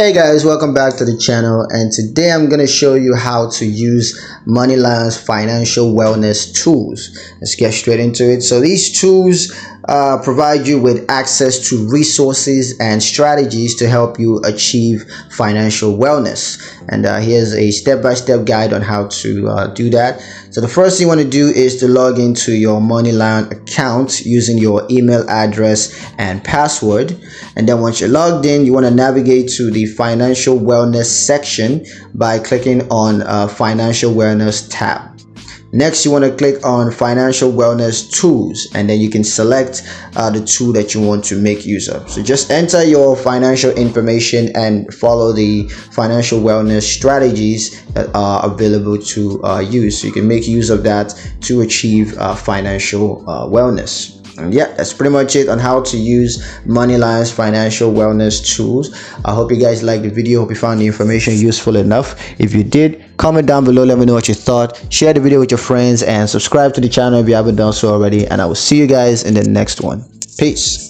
Hey guys, welcome back to the channel, and today I'm going to show you how to use Moneylion's financial wellness tools. Let's get straight into it. So these tools provide you with access to resources and strategies to help you achieve financial wellness. And here's a step-by-step guide on how to do that. So the first thing you want to do is to log into your Moneylion account using your email address and password. And then once you're logged in, you want to navigate to the financial wellness section by clicking on financial wellness tab. Next, you want to click on financial wellness tools, and then you can select the tool that you want to make use of. So just enter your financial information and follow the financial wellness strategies that are available to use. So you can make use of that to achieve financial wellness. And yeah, that's pretty much it on how to use Moneylion's financial wellness tools. I hope you guys liked the video. Hope you found the information useful enough. If you did, comment down below, let me know what you thought. Share the video with your friends and subscribe to the channel if you haven't done so already. And I will see you guys in the next one. Peace.